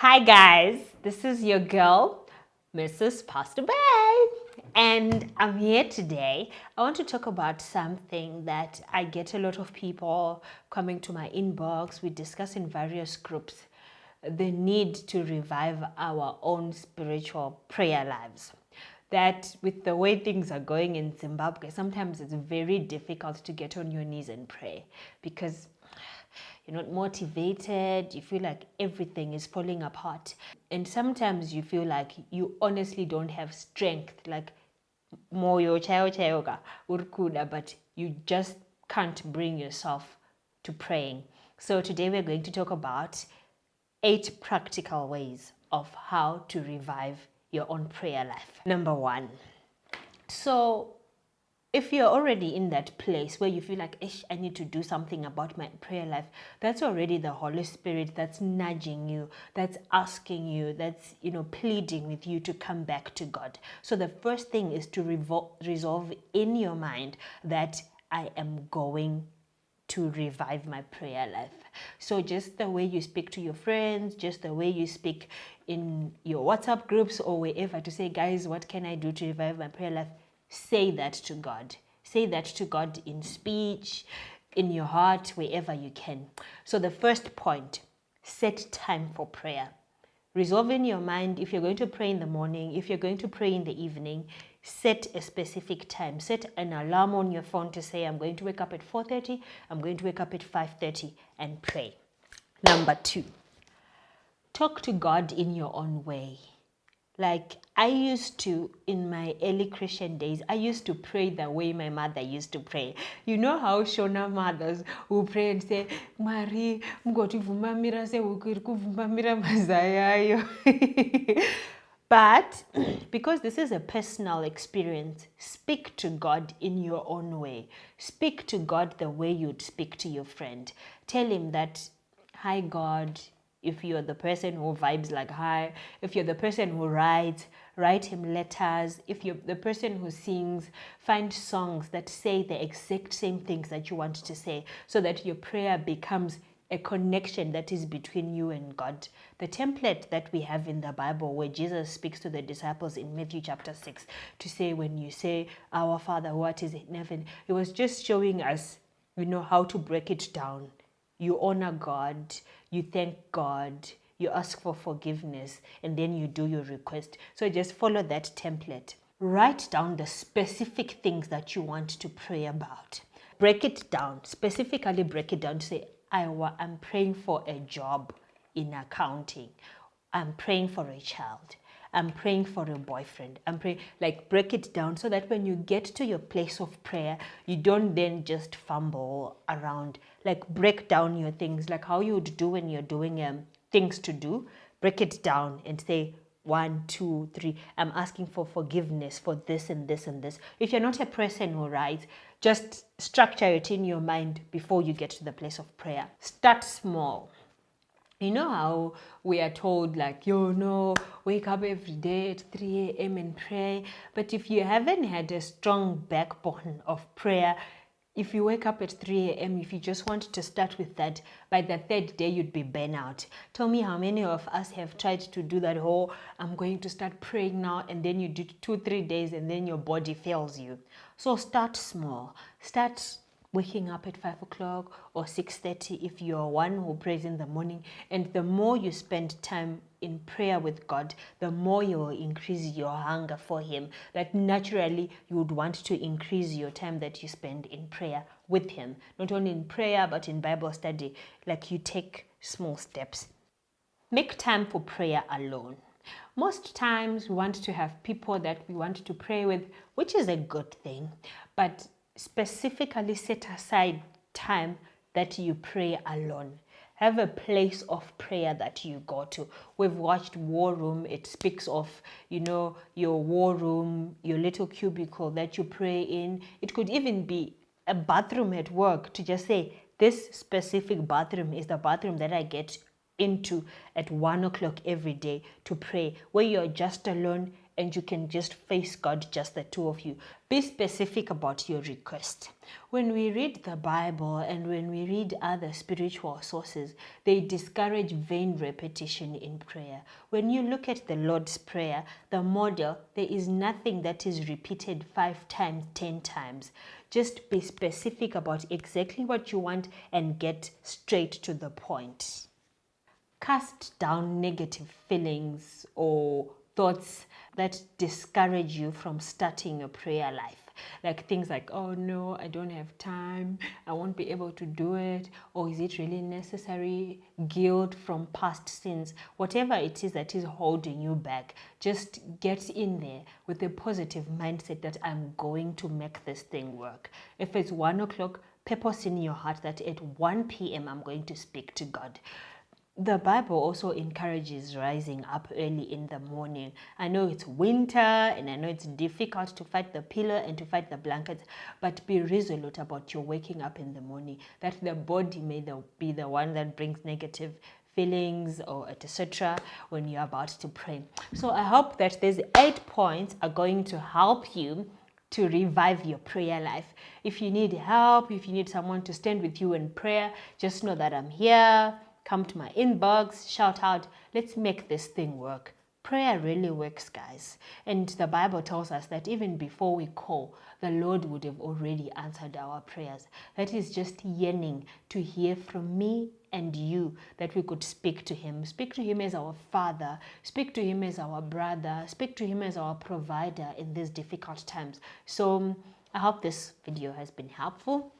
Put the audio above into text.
Hi guys, this is your girl, Mrs. Pastor Bay, and I'm here today. I want to talk about something that I get a lot of people coming to my inbox. We discuss in various groups the need to revive our own spiritual prayer lives. That with the way things are going in Zimbabwe, sometimes it's very difficult to get on your knees and pray because you're not motivated, you feel like everything is falling apart. And sometimes you feel like you honestly don't have strength, like moyo chayoga urkuda, but you just can't bring yourself to praying. So today we're going to talk about 8 practical ways of how to revive your own prayer life. Number 1. So if you're already in that place where you feel like, I need to do something about my prayer life, that's already the Holy Spirit that's nudging you, that's asking you, that's, pleading with you to come back to God. So the first thing is to resolve in your mind that I am going to revive my prayer life. So just the way you speak to your friends, just the way you speak in your WhatsApp groups or wherever to say, guys, what can I do to revive my prayer life? Say that to God. Say that to God in speech, in your heart, wherever you can. So the first point, set time for prayer. Resolve in your mind, if you're going to pray in the morning, if you're going to pray in the evening, set a specific time. Set an alarm on your phone to say, I'm going to wake up at 4:30, I'm going to wake up at 5:30 and pray. Number 2, talk to God in your own way. Like I used to, in my early Christian days, I used to pray the way my mother used to pray. You know how Shona mothers who pray and say, Mari, mgoti vumamira se ukiriku vumamira mazayayo. But because this is a personal experience, speak to God in your own way. Speak to God the way you'd speak to your friend. Tell him that, hi God. If you're the person who vibes like hi, if you're the person who writes, write him letters. If you're the person who sings, find songs that say the exact same things that you want to say so that your prayer becomes a connection that is between you and God. The template that we have in the Bible where Jesus speaks to the disciples in Matthew chapter 6 to say, when you say, Our Father who art in heaven, it was just showing us, how to break it down. You honor God, you thank God, you ask for forgiveness, and then you do your request. So just follow that template. Write down the specific things that you want to pray about. Break it down, specifically break it down to say, I'm praying for a job in accounting. I'm praying for a child. I'm praying for a boyfriend. I'm praying, break it down so that when you get to your place of prayer, you don't then just fumble around. Break down your things, like how you would do when you're doing things to do. Break it down and say, 1, 2, 3, I'm asking for forgiveness for this and this and this. If you're not a person who writes, just structure it in your mind before you get to the place of prayer. Start small. You know how we are told, wake up every day at 3 a.m. and pray. But if you haven't had a strong backbone of prayer, if you wake up at 3 a.m., if you just want to start with that, by the 3rd day, you'd be burnout. Tell me how many of us have tried to do that whole, I'm going to start praying now, and then you do 2-3 days, and then your body fails you. So start small. Start waking up at 5 o'clock or 6:30 if you're one who prays in the morning. And the more you spend time in prayer with God, the more you will increase your hunger for him. That naturally you would want to increase your time that you spend in prayer with him. Not only in prayer, but in Bible study. You take small steps. Make time for prayer alone. Most times we want to have people that we want to pray with, which is a good thing. But specifically set aside time that you pray alone. Have a place of prayer that you go to. We've watched War Room. It speaks of, your war room, your little cubicle that you pray in. It could even be a bathroom at work to just say, this specific bathroom is the bathroom that I get into at 1 o'clock every day to pray, where you're just alone and you can just face God, just the two of you. Be specific about your request. When we read the Bible and when we read other spiritual sources, they discourage vain repetition in prayer. When you look at the Lord's Prayer, the model, there is nothing that is repeated 5 times, 10 times. Just be specific about exactly what you want and get straight to the point. Cast down negative feelings or thoughts that discourage you from starting a prayer life. Like things like, oh no, I don't have time, I won't be able to do it, or is it really necessary? Guilt from past sins, whatever it is that is holding you back, just get in there with a positive mindset that I'm going to make this thing work. If it's 1 o'clock, purpose in your heart that at 1 p.m. I'm going to speak to God. The Bible also encourages rising up early in the morning. I know it's winter and I know it's difficult to fight the pillow and to fight the blankets, but be resolute about your waking up in the morning, that the body may be the one that brings negative feelings or etc. when you're about to pray. So I hope that these 8 points are going to help you to revive your prayer life. If you need help, if you need someone to stand with you in prayer, just know that I'm here. Come to my inbox, shout out, let's make this thing work. Prayer really works, guys. And the Bible tells us that even before we call, the Lord would have already answered our prayers. That is just yearning to hear from me and you, that we could speak to him. Speak to him as our Father. Speak to him as our brother. Speak to him as our provider in these difficult times. So I hope this video has been helpful.